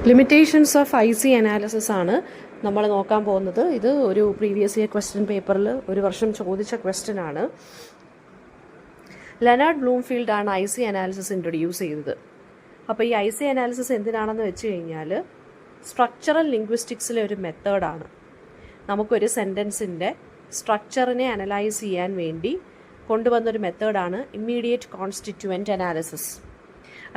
Limitations of IC analysis ആണ് നമ്മൾ നോക്കാൻ പോകുന്നത്. ഇത് ഒരു പ്രീവിയസ് ഇയർ ക്വസ്റ്റ്യൻ പേപ്പറിൽ ഒരു വർഷം ചോദിച്ച ക്വസ്റ്റ്യൻ ആണ്. ലെനാർഡ് ബ്ലൂംഫീൽഡ് ആണ് IC അനാലിസിസ് ഇൻട്രൊഡ്യൂസ് ചെയ്തത്. അപ്പോൾ ഈ IC അനാലിസിസ് എന്തിനാണെന്ന് വെച്ച് കഴിഞ്ഞാൽ സ്ട്രക്ചറൽ ലിംഗ്വിസ്റ്റിക്സിലെ ഒരു മെത്തേഡാണ്. നമുക്കൊരു സെൻറ്റൻസിൻ്റെ സ്ട്രക്ചറിനെ അനലൈസ് ചെയ്യാൻ വേണ്ടി കൊണ്ടുവന്നൊരു മെത്തേഡാണ് ഇമ്മീഡിയറ്റ് കോൺസ്റ്റിറ്റ്യുവൻ്റ് അനാലിസിസ്.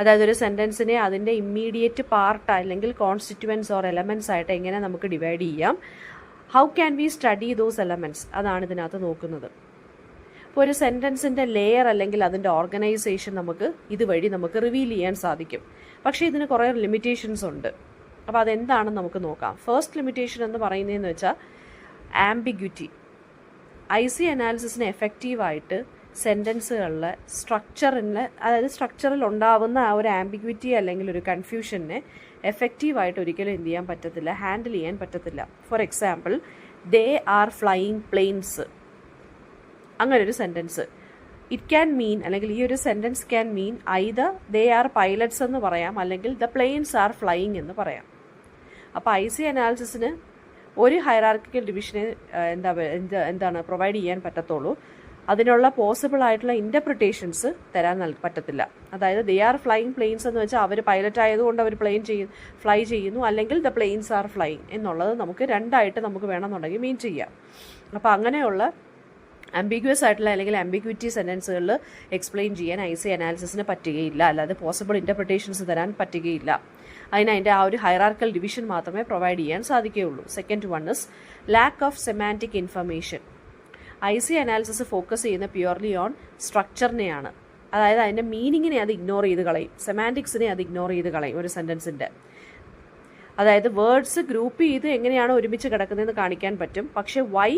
അതായത് ഒരു സെൻറ്റൻസിനെ അതിൻ്റെ ഇമ്മീഡിയറ്റ് പാർട്ട് അല്ലെങ്കിൽ കോൺസ്റ്റിറ്റ്യുവൻസ് ഓർ എലമെൻറ്റ്സ് ആയിട്ട് എങ്ങനെ നമുക്ക് ഡിവൈഡ് ചെയ്യാം, how can we study those elements, അതാണ് ഇതിനകത്ത് നോക്കുന്നത്. അപ്പോൾ ഒരു സെൻറ്റൻസിൻ്റെ ലെയർ അല്ലെങ്കിൽ അതിൻ്റെ ഓർഗനൈസേഷൻ ഇതുവഴി നമുക്ക് റിവീൽ ചെയ്യാൻ സാധിക്കും. പക്ഷേ ഇതിന് കുറേ ലിമിറ്റേഷൻസ് ഉണ്ട്. അപ്പോൾ അതെന്താണെന്ന് നമുക്ക് നോക്കാം. ഫസ്റ്റ് ലിമിറ്റേഷൻ എന്ന് പറയുന്നതെന്ന് വെച്ചാൽ ആംബിഗ്വിറ്റി. IC അനാലിസിസിന് എഫക്റ്റീവായിട്ട് സെൻറ്റൻസുകളിലെ സ്ട്രക്ചറിൽ ഉണ്ടാവുന്ന ആ ഒരു ആംബിഗ്വിറ്റി അല്ലെങ്കിൽ ഒരു കൺഫ്യൂഷനെ എഫക്റ്റീവായിട്ട് ഒരിക്കലും എന്ത് ചെയ്യാൻ പറ്റത്തില്ല, ഹാൻഡിൽ ചെയ്യാൻ പറ്റത്തില്ല. For example, they are flying planes, അങ്ങനൊരു സെൻറ്റൻസ് ഇറ്റ് ക്യാൻ മീൻ, അല്ലെങ്കിൽ ഈ ഒരു sentence can mean either they are pilots എന്ന് പറയാം, അല്ലെങ്കിൽ ദ പ്ലെയിൻസ് ആർ ഫ്ലൈയിങ് എന്ന് പറയാം. അപ്പോൾ IC അനാലിസിസിന് ഒരു ഹൈറാർക്കിക്കൽ ഡിവിഷനെ എന്താണ് പ്രൊവൈഡ് ചെയ്യാൻ പറ്റത്തുള്ളൂ. അതിനുള്ള പോസിബിൾ ആയിട്ടുള്ള ഇൻ്റർപ്രിട്ടേഷൻസ് തരാൻ പറ്റത്തില്ല. അതായത് ദേ ആർ ഫ്ലൈയിങ് പ്ലെയിൻസ് എന്ന് വെച്ചാൽ അവർ പൈലറ്റ് ആയതുകൊണ്ട് അവർ ഫ്ലൈ ചെയ്യുന്നു, അല്ലെങ്കിൽ ദ പ്ലെയിൻസ് ആർ ഫ്ലൈയിങ് എന്നുള്ളത് നമുക്ക് രണ്ടായിട്ട് നമുക്ക് വേണമെന്നുണ്ടെങ്കിൽ മീൻ ചെയ്യാം. അപ്പോൾ അങ്ങനെയുള്ള ആംബിഗ്വസ് ആയിട്ടുള്ള അല്ലെങ്കിൽ ആംബിഗ്വിറ്റി സെൻറ്റൻസുകളിൽ എക്സ്പ്ലെയിൻ ചെയ്യാൻ IC അനാലിസിസിന് പറ്റുകയില്ല, അല്ലാതെ പോസിബിൾ ഇൻ്റർപ്രിട്ടേഷൻസ് തരാൻ പറ്റുകയില്ല. അതിൻ്റെ ആ ഒരു ഹൈറാർക്കൽ ഡിവിഷൻ മാത്രമേ പ്രൊവൈഡ് ചെയ്യാൻ സാധിക്കുകയുള്ളൂ. Second one is lack of semantic information. IC analysis focus ചെയ്യുന്ന പ്യുവർലി ഓൺ സ്ട്രക്ചറിനെയാണ്. അതായത് അതിൻ്റെ മീനിങ്ങിനെ അത് ഇഗ്നോർ ചെയ്ത് കളയും, സെമാൻറ്റിക്സിനെ അത് ഇഗ്നോർ ചെയ്ത് കളയും ഒരു സെൻറ്റൻസിൻ്റെ. അതായത് വേർഡ്സ് ഗ്രൂപ്പ് ചെയ്ത് എങ്ങനെയാണ് ഒരുമിച്ച് കിടക്കുന്നതെന്ന് കാണിക്കാൻ പറ്റും, പക്ഷേ വൈ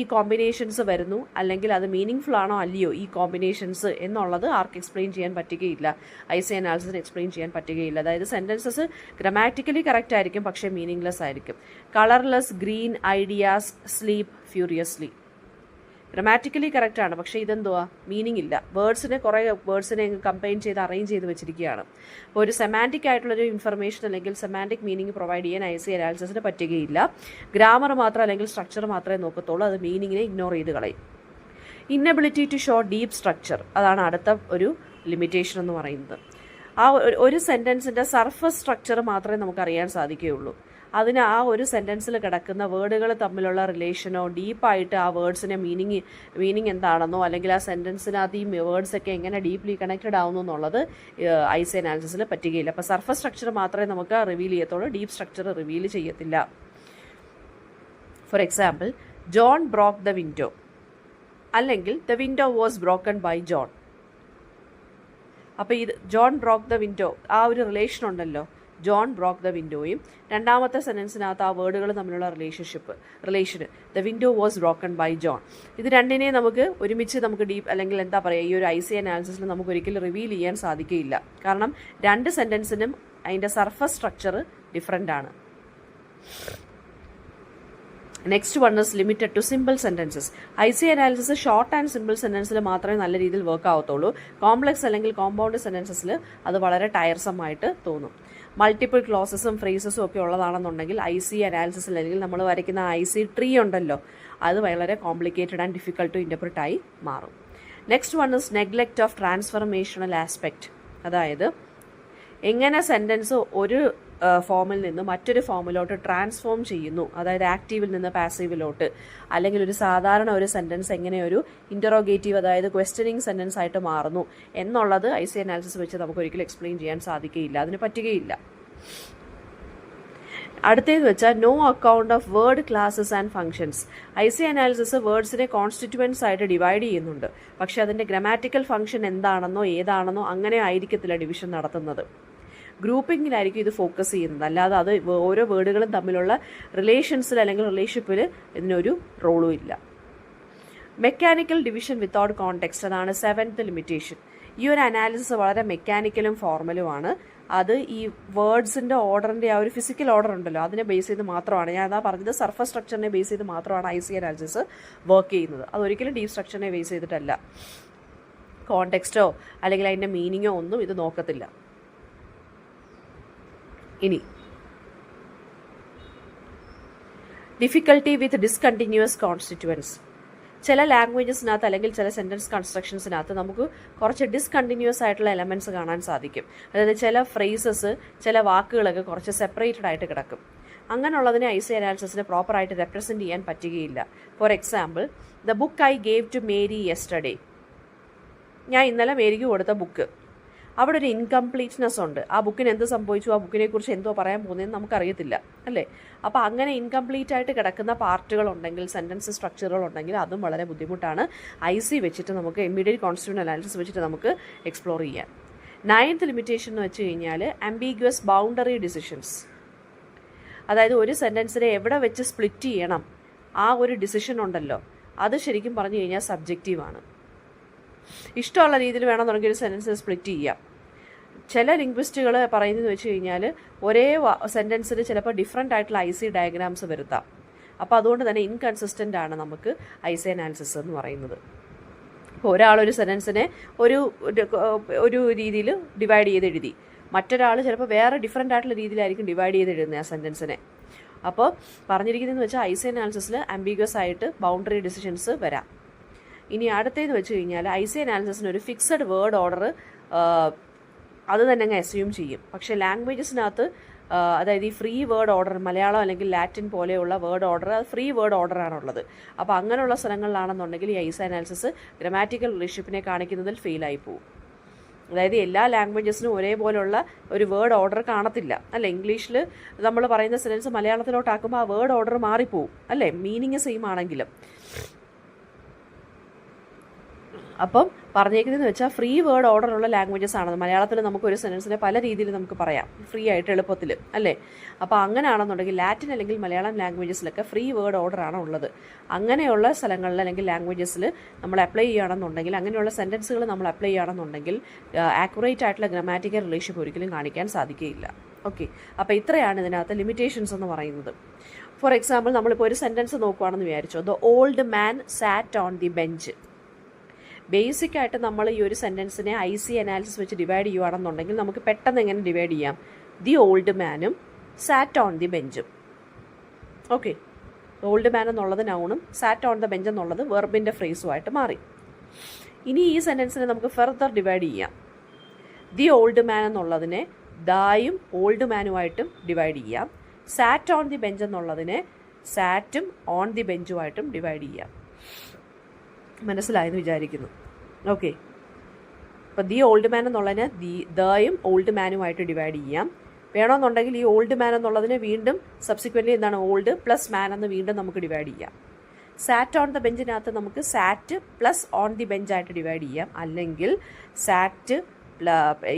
ഈ കോമ്പിനേഷൻസ് വരുന്നു, അല്ലെങ്കിൽ അത് മീനിങ് ആണോ അല്ലയോ ഈ കോമ്പിനേഷൻസ് എന്നുള്ളത് ആർക്ക് എക്സ്പ്ലെയിൻ ചെയ്യാൻ പറ്റുകയില്ല, IC അനാലിസിസിന് എക്സ്പ്ലെയിൻ ചെയ്യാൻ പറ്റുകയില്ല. അതായത് സെൻറ്റൻസസ് ഗ്രാമാറ്റിക്കലി കറക്റ്റ് ആയിരിക്കും, പക്ഷേ മീനിങ്ലെസ് ആയിരിക്കും. Colourless green ideas sleep ഫ്യൂരിയസ്ലി, grammatically correct ആണ്, പക്ഷേ ഇതെന്തുവാ, മീനിങ് ഇല്ല. കുറേ വേർഡ്സിനെ കമ്പൈൻ ചെയ്ത് അറേഞ്ച് ചെയ്ത് വെച്ചിരിക്കുകയാണ്. അപ്പോൾ ഒരു സെമാൻറ്റിക് ആയിട്ടുള്ളൊരു ഇൻഫർമേഷൻ അല്ലെങ്കിൽ സെമാൻറ്റിക് മീനിങ് പ്രൊവൈഡ് ചെയ്യാൻ IC അനാലിസിസിന് പറ്റുകയില്ല. ഗ്രാമർ മാത്രം അല്ലെങ്കിൽ സ്ട്രക്ചർ മാത്രമേ നോക്കത്തുള്ളൂ, അത് മീനിങ്ങിനെ ഇഗ്നോർ ചെയ്ത് കളയും. Inability to show deep structure, അതാണ് അടുത്ത ഒരു ലിമിറ്റേഷൻ എന്ന് പറയുന്നത്. ആ ഒരു സെൻറ്റൻസിൻ്റെ സർഫസ് സ്ട്രക്ചർ മാത്രമേ നമുക്ക് അറിയാൻ സാധിക്കുകയുള്ളൂ. അതിന് ആ ഒരു സെൻറ്റൻസിൽ കിടക്കുന്ന വേർഡുകൾ തമ്മിലുള്ള റിലേഷനോ ഡീപ്പായിട്ട് ആ വേർഡ്സിൻ്റെ മീനിങ് എന്താണെന്നോ, അല്ലെങ്കിൽ ആ സെൻറ്റൻസിനകത്ത് ഈ വേർഡ്സൊക്കെ എങ്ങനെ ഡീപ്ലി കണക്റ്റഡ് ആവുന്നു എന്നുള്ളത് IC അനാലിസിസിൽ പറ്റുകയില്ല. അപ്പോൾ സർഫസ് സ്ട്രക്ചർ മാത്രമേ നമുക്ക് റിവീൽ ചെയ്യത്തുള്ളൂ, ഡീപ്പ് സ്ട്രക്ചർ റിവീൽ ചെയ്യത്തില്ല. For example, John broke the window, അല്ലെങ്കിൽ the window was broken by John. അപ്പോൾ ഇത് ജോൺ ബ്രോക്ക് ദ വിൻഡോ, ആ ഒരു റിലേഷൻ ഉണ്ടല്ലോ, ജോൺ ബ്രോക്ക് ദ വിൻഡോയും രണ്ടാമത്തെ സെൻറ്റൻസിനകത്ത് ആ വേർഡുകൾ തമ്മിലുള്ള റിലേഷന് the window was broken by John. ഇത് രണ്ടിനെ നമുക്ക് ഒരുമിച്ച് നമുക്ക് ഡീപ്പ് അല്ലെങ്കിൽ എന്താ പറയുക, ഈ ഒരു IC അനാലിസിസിൽ നമുക്ക് ഒരിക്കലും റിവീൽ ചെയ്യാൻ സാധിക്കുകയില്ല. കാരണം രണ്ട് സെൻറ്റൻസിനും അതിൻ്റെ സർഫസ് സ്ട്രക്ചർ ഡിഫറെൻ്റ് ആണ്. Next one is limited to simple sentences. IC analysis short and simple സെൻറ്റൻസിൽ മാത്രമേ നല്ല രീതിയിൽ വർക്ക് ആവത്തുള്ളൂ. കോംപ്ലക്സ് അല്ലെങ്കിൽ കോമ്പൗണ്ട് സെൻറ്റൻസസിൽ അത് വളരെ ടയർസം ആയിട്ട് തോന്നും. മൾട്ടിപ്പിൾ ക്ലോസസും ഫ്രേസസും ഒക്കെ ഉള്ളതാണെന്നുണ്ടെങ്കിൽ IC അനാലിസിസിൽ അല്ലെങ്കിൽ നമ്മൾ വരയ്ക്കുന്ന IC ട്രീ ഉണ്ടല്ലോ, അത് വളരെ complicated and difficult to interpret ആയി മാറും. Next one is neglect of transformational aspect. അതായത് എങ്ങനെ സെൻറ്റൻസ് ഒരു ഫോമിൽ നിന്ന് മറ്റൊരു ഫോമിലോട്ട് ട്രാൻസ്ഫോം ചെയ്യുന്നു, അതായത് ആക്റ്റീവിൽ നിന്ന് പാസീവിലോട്ട്, അല്ലെങ്കിൽ ഒരു സാധാരണ ഒരു സെൻറ്റൻസ് എങ്ങനെ ഒരു ഇൻ്ററോഗേറ്റീവ് അതായത് ക്വസ്റ്റ്യനിങ് സെൻറ്റൻസ് ആയിട്ട് മാറുന്നു എന്നുള്ളത് IC അനാലിസിസ് വെച്ച് നമുക്ക് ഒരിക്കലും എക്സ്പ്ലെയിൻ ചെയ്യാൻ സാധിക്കുകയില്ല, അതിന് പറ്റുകയില്ല. അടുത്തേന്ന് വെച്ചാൽ no account of word classes and functions. IC analysis വേർഡ്സിനെ കോൺസ്റ്റിറ്റ്യുവൻസ് ആയിട്ട് ഡിവൈഡ് ചെയ്യുന്നുണ്ട്, പക്ഷേ അതിൻ്റെ ഗ്രാമാറ്റിക്കൽ ഫംഗ്ഷൻ എന്താണെന്നോ ഏതാണെന്നോ അങ്ങനെ ആയിരിക്കത്തില്ല ഡിവിഷൻ നടത്തുന്നത്. ഗ്രൂപ്പിങ്ങിലായിരിക്കും ഇത് ഫോക്കസ് ചെയ്യുന്നത്, അല്ലാതെ അത് ഓരോ വേർഡുകളും തമ്മിലുള്ള റിലേഷൻസിൽ അല്ലെങ്കിൽ റിലേഷൻഷിപ്പിൽ ഇതിനൊരു റോളും ഇല്ല. മെക്കാനിക്കൽ ഡിവിഷൻ വിത്തൗട്ട് കോണ്ടെക്സ്റ്റ്, അതാണ് 7th ലിമിറ്റേഷൻ. ഈ ഒരു അനാലിസിസ് വളരെ മെക്കാനിക്കലും ഫോർമലുമാണ്. അത് ഈ വേർഡ്സിൻ്റെ ഓർഡറിൻ്റെ ആ ഒരു ഫിസിക്കൽ ഓർഡർ ഉണ്ടല്ലോ, അതിനെ ബേസ് ചെയ്ത് മാത്രമാണ്, ഞാൻ അതാ പറഞ്ഞത്, സർഫസ് സ്ട്രക്ചറിനെ ബേസ് ചെയ്ത് മാത്രമാണ് IC അനാലിസിസ് വർക്ക് ചെയ്യുന്നത്. അതൊരിക്കലും ഡീപ്പ് സ്ട്രക്ചറിനെ ബേസ് ചെയ്തിട്ടല്ല. കോണ്ടെക്സ്റ്റോ അല്ലെങ്കിൽ അതിൻ്റെ മീനിങ്ങോ ഒന്നും ഇത് നോക്കത്തില്ല. ഇനി ഡിഫിക്കൽട്ടി വിത്ത് ഡിസ്കണ്ടിന്യൂസ് കോൺസ്റ്റിറ്റ്യുവൻസ്. ചില ലാംഗ്വേജസിനകത്ത് അല്ലെങ്കിൽ ചില സെൻറ്റൻസ് കൺസ്ട്രക്ഷൻസിനകത്ത് നമുക്ക് കുറച്ച് ഡിസ്കണ്ടിന്യൂസ് ആയിട്ടുള്ള എലമെൻറ്റ്സ് കാണാൻ സാധിക്കും. അതായത് ചില ഫ്രേസസ്, ചില വാക്കുകളൊക്കെ കുറച്ച് സെപ്പറേറ്റഡ് ആയിട്ട് കിടക്കും. അങ്ങനെയുള്ളതിനെ ഐസി അനാലിസിസിന് പ്രോപ്പറായിട്ട് റെപ്രസെൻറ്റ് ചെയ്യാൻ പറ്റുകയില്ല. For example, the book I gave to Mary yesterday. ഞാൻ ഇന്നലെ മേരിക്ക് കൊടുത്ത ബുക്ക്, അവിടെ ഒരു ഇൻകംപ്ലീറ്റ്നെസ് ഉണ്ട്. ആ ബുക്കിന് എന്ത് സംഭവിച്ചു, ആ ബുക്കിനെ കുറിച്ച് എന്തോ പറയാൻ പോകുന്നതെന്ന് നമുക്കറിയത്തില്ല, അല്ലേ? അപ്പോൾ അങ്ങനെ ഇൻകംപ്ലീറ്റ് ആയിട്ട് കിടക്കുന്ന പാർട്ടുകളുണ്ടെങ്കിൽ, സെൻറ്റൻസ് സ്ട്രക്ചറുകളുണ്ടെങ്കിൽ അതും വളരെ ബുദ്ധിമുട്ടാണ് ഐസി വെച്ചിട്ട് നമുക്ക് ഇമ്മീഡിയറ്റ് കോൺസ്റ്റിറ്റ്യൂവൻ്റ് അനാലിസിസ് വെച്ചിട്ട് നമുക്ക് എക്സ്പ്ലോർ ചെയ്യാൻ. 9th ലിമിറ്റേഷൻ എന്ന് വെച്ച് കഴിഞ്ഞാൽ ആംബിഗ്വസ് ബൗണ്ടറി ഡിസിഷൻസ്. അതായത് ഒരു സെൻറ്റൻസിനെ എവിടെ വെച്ച് സ്പ്ലിറ്റ് ചെയ്യണം, ആ ഒരു ഡിസിഷൻ ഉണ്ടല്ലോ, അത് ശരിക്കും പറഞ്ഞു കഴിഞ്ഞാൽ സബ്ജക്റ്റീവാണ്. ഇഷ്ടമുള്ള രീതിയിൽ വേണമെന്നുണ്ടെങ്കിൽ ഒരു സെൻറ്റൻസിനെ സ്പ്ലിറ്റ് ചെയ്യാം. ചില ലിംഗ്വിസ്റ്റുകൾ പറയുന്നതെന്ന് വെച്ച് കഴിഞ്ഞാൽ ഒരേ സെൻറ്റൻസിന് ചിലപ്പോൾ ഡിഫറെൻ്റ് ആയിട്ടുള്ള ഐസി ഡയഗ്രാംസ് വരുത്താം. അപ്പോൾ അതുകൊണ്ട് തന്നെ ഇൻകൺസിസ്റ്റൻ്റ് ആണ് നമുക്ക് ഐസി അനാലിസിസ് എന്ന് പറയുന്നത്. ഇപ്പോൾ ഒരാളൊരു സെൻറ്റൻസിനെ ഒരു രീതിയിൽ ഡിവൈഡ് ചെയ്ത് എഴുതി, മറ്റൊരാൾ ചിലപ്പോൾ വേറെ ഡിഫറെൻ്റ് ആയിട്ടുള്ള രീതിയിലായിരിക്കും ഡിവൈഡ് ചെയ്ത് എഴുതുന്നത് ആ സെൻറ്റൻസിനെ. അപ്പോൾ പറഞ്ഞിരിക്കുന്നതെന്ന് വെച്ചാൽ ഐസി അനാലിസിസിൽ ആംബിഗ്വസ് ആയിട്ട് ബൗണ്ടറി ഡിസിഷൻസ് വരാം. ഇനി അടുത്തതെന്ന് വെച്ച് കഴിഞ്ഞാൽ ഐസി അനാലിസിസിന് ഒരു ഫിക്സഡ് വേർഡ് ഓർഡർ അത് തന്നെ അങ്ങ് അസ്യൂം ചെയ്യും. പക്ഷേ ലാംഗ്വേജസിനകത്ത് അതായത് ഈ ഫ്രീ വേർഡ് ഓർഡർ, മലയാളം അല്ലെങ്കിൽ ലാറ്റിൻ പോലെയുള്ള വേർഡ് ഓർഡർ, അത് ഫ്രീ വേർഡ് ഓർഡറാണുള്ളത്. അപ്പോൾ അങ്ങനെയുള്ള സ്ഥലങ്ങളിലാണെന്നുണ്ടെങ്കിൽ ഈ ഐസി അനാലിസിസ് ഗ്രാമാറ്റിക്കൽ റിലേഷൻഷിപ്പിനെ കാണിക്കുന്നതിൽ ഫെയിലായി പോകും. അതായത് എല്ലാ ലാംഗ്വേജസിനും ഒരേപോലുള്ള ഒരു വേർഡ് ഓർഡർ കാണത്തില്ല, അല്ലേ? ഇംഗ്ലീഷിൽ നമ്മൾ പറയുന്ന സെൻറ്റൻസ് മലയാളത്തിലോട്ടാക്കുമ്പോൾ ആ വേർഡ് ഓർഡർ മാറിപ്പോവും, അല്ലേ? മീനിങ് സെയിം ആണെങ്കിലും. അപ്പം പറഞ്ഞേക്കുന്നതെന്ന് വെച്ചാൽ ഫ്രീ വേർഡ് ഓർഡറുള്ള ലാംഗ്വേജസ് ആണ്. മലയാളത്തിൽ നമുക്കൊരു സെൻറ്റൻസിനെ പല രീതിയിൽ നമുക്ക് പറയാം, ഫ്രീ ആയിട്ട് എളുപ്പത്തിൽ, അല്ലേ? അപ്പോൾ അങ്ങനെയാണെന്നുണ്ടെങ്കിൽ ലാറ്റിൻ അല്ലെങ്കിൽ മലയാളം ലാംഗ്വേജസിലൊക്കെ ഫ്രീ വേർഡ് ഓർഡറാണ് ഉള്ളത്. അങ്ങനെയുള്ള സ്ഥലങ്ങളിൽ അല്ലെങ്കിൽ ലാംഗ്വേജസിൽ നമ്മൾ അപ്ലൈ ചെയ്യുകയാണെന്നുണ്ടെങ്കിൽ, അങ്ങനെയുള്ള സെൻറ്റൻസുകൾ നമ്മൾ അപ്ലൈ ചെയ്യുകയാണെന്നുണ്ടെങ്കിൽ ആക്യുറേറ്റ് ആയിട്ടുള്ള ഗ്രാമാറ്റിക്കൽ റിലേഷൻഷിപ്പ് ഒരിക്കലും കാണിക്കാൻ സാധിക്കുകയില്ല. ഓക്കെ, അപ്പോൾ ഇത്രയാണ് ഇതിനകത്ത് ലിമിറ്റേഷൻസ് എന്ന് പറയുന്നത്. ഫോർ എക്സാമ്പിൾ, നമ്മളിപ്പോൾ ഒരു സെൻറ്റൻസ് നോക്കുകയാണെന്ന് വിചാരിച്ചോ, the old man sat on the bench. ബേസിക്കായിട്ട് നമ്മൾ ഈ ഒരു സെൻറ്റൻസിനെ ഐസി അനാലിസിസ് വെച്ച് ഡിവൈഡ് ചെയ്യുകയാണെന്നുണ്ടെങ്കിൽ നമുക്ക് പെട്ടെന്ന് എങ്ങനെ ഡിവൈഡ് ചെയ്യാം? ദി ഓൾഡ് മാനും സാറ്റ് ഓൺ ദി ബെഞ്ചും. ഓക്കെ, ഓൾഡ് മാൻ എന്നുള്ളത് നൗണും സാറ്റ് ഓൺ ദ ബെഞ്ച് എന്നുള്ളത് വെർബിൻ്റെ ഫ്രേസുമായിട്ട് മാറി. ഇനി ഈ സെൻറ്റൻസിനെ നമുക്ക് ഫെർദർ ഡിവൈഡ് ചെയ്യാം. ദി ഓൾഡ് മാൻ എന്നുള്ളതിനെ ദായും ഓൾഡ് മാനുമായിട്ടും ഡിവൈഡ് ചെയ്യാം. സാറ്റ് ഓൺ ദി ബെഞ്ച് എന്നുള്ളതിനെ സാറ്റും ഓൺ ദി ബെഞ്ചുമായിട്ടും ഡിവൈഡ് ചെയ്യാം. മനസ്സിലായെന്ന് വിചാരിക്കുന്നു. ഓക്കെ, അപ്പോൾ ദി ഓൾഡ് മാൻ എന്നുള്ളതിനെ ദയും ഓൾഡ് മാനുമായിട്ട് ഡിവൈഡ് ചെയ്യാം. വേണമെന്നുണ്ടെങ്കിൽ ഈ ഓൾഡ് മാൻ എന്നുള്ളതിനെ വീണ്ടും സബ്സിക്വൻ്റ്ലി എന്താണ് ഓൾഡ് പ്ലസ് മാൻ എന്ന് വീണ്ടും നമുക്ക് ഡിവൈഡ് ചെയ്യാം. സാറ്റ് ഓൺ ദ ബെഞ്ചിനകത്ത് നമുക്ക് സാറ്റ് പ്ലസ് ഓൺ ദി ബെഞ്ചായിട്ട് ഡിവൈഡ് ചെയ്യാം. അല്ലെങ്കിൽ സാറ്റ്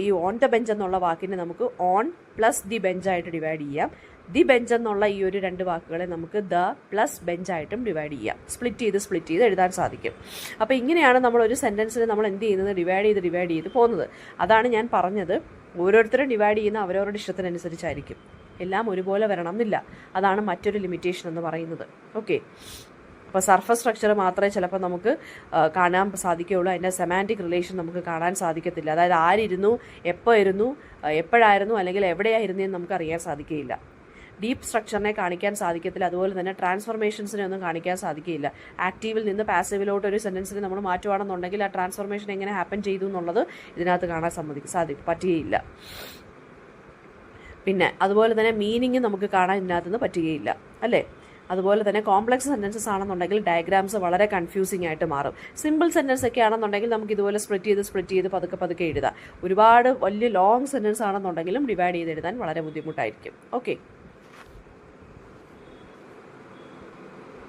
ഈ ഓൺ ദ ബെഞ്ച് എന്നുള്ള വാക്കിനെ നമുക്ക് ഓൺ പ്ലസ് ദി ബെഞ്ചായിട്ട് ഡിവൈഡ് ചെയ്യാം. ദി ബെഞ്ച് എന്നുള്ള ഈ ഒരു രണ്ട് വാക്കുകളെ നമുക്ക് ദ പ്ലസ് ബെഞ്ചായിട്ടും ഡിവൈഡ് ചെയ്യാം. സ്പ്ലിറ്റ് ചെയ്ത് എഴുതാൻ സാധിക്കും. അപ്പോൾ ഇങ്ങനെയാണ് നമ്മൾ ഒരു സെൻറ്റൻസിനെ നമ്മൾ എന്ത് ചെയ്യുന്നത്, ഡിവൈഡ് ചെയ്ത് പോകുന്നത്. അതാണ് ഞാൻ പറഞ്ഞത്, ഓരോരുത്തരും ഡിവൈഡ് ചെയ്യുന്ന അവരവരുടെ ഇഷ്ടത്തിനനുസരിച്ചായിരിക്കും. എല്ലാം ഒരുപോലെ വരണം എന്നില്ല. അതാണ് മറ്റൊരു ലിമിറ്റേഷൻ എന്ന് പറയുന്നത്. ഓക്കെ, അപ്പോൾ സർഫസ് സ്ട്രക്ചർ മാത്രമേ ചിലപ്പോൾ നമുക്ക് കാണാൻ സാധിക്കുകയുള്ളൂ. അതിൻ്റെ സെമാൻറ്റിക് റിലേഷൻ നമുക്ക് കാണാൻ സാധിക്കത്തില്ല. അതായത് ആരിരുന്നു, എപ്പോൾ ഇരുന്നു, എപ്പോഴായിരുന്നു, അല്ലെങ്കിൽ എവിടെയായിരുന്നു എന്ന് നമുക്ക് അറിയാൻ സാധിക്കുകയില്ല. ഡീപ്പ് സ്ട്രക്ചറിനെ കാണിക്കാൻ സാധിക്കത്തില്ല. അതുപോലെ തന്നെ ട്രാൻസ്ഫോർമേഷൻസിനെ ഒന്നും കാണിക്കാൻ സാധിക്കില്ല. ആക്റ്റീവിൽ നിന്ന് പാസീവിലോട്ട് ഒരു സെൻറ്റൻസിനെ നമ്മൾ മാറ്റുകയാണെന്നുണ്ടെങ്കിൽ ആ ട്രാൻസ്ഫോർമേഷൻ എങ്ങനെ ഹാപ്പൻ ചെയ്തു എന്നുള്ളത് ഇതിനകത്ത് കാണാൻ പറ്റുകയില്ല. പിന്നെ അതുപോലെ തന്നെ മീനിങ് നമുക്ക് കാണാൻ ഇതിനകത്തുനിന്ന് പറ്റുകയില്ല, അല്ലേ? അതുപോലെ തന്നെ കോംപ്ലക്സ് സെൻറ്റൻസസ് ആണെന്നുണ്ടെങ്കിൽ ഡയഗ്രാംസ് വളരെ കൺഫ്യൂസിംഗ് ആയിട്ട് മാറും. സിമ്പിൾ സെൻറ്റൻസ് ഒക്കെ ആണെന്നുണ്ടെങ്കിൽ നമുക്ക് ഇതുപോലെ സ്പ്ലിറ്റ് ചെയ്ത് പതുക്കെ എഴുതാം. ഒരുപാട് വലിയ ലോങ് സെൻറ്റൻസ് ആണെന്നുണ്ടെങ്കിലും ഡിവൈഡ് ചെയ്ത് എഴുതാൻ വളരെ ബുദ്ധിമുട്ടായിരിക്കും. ഓക്കെ.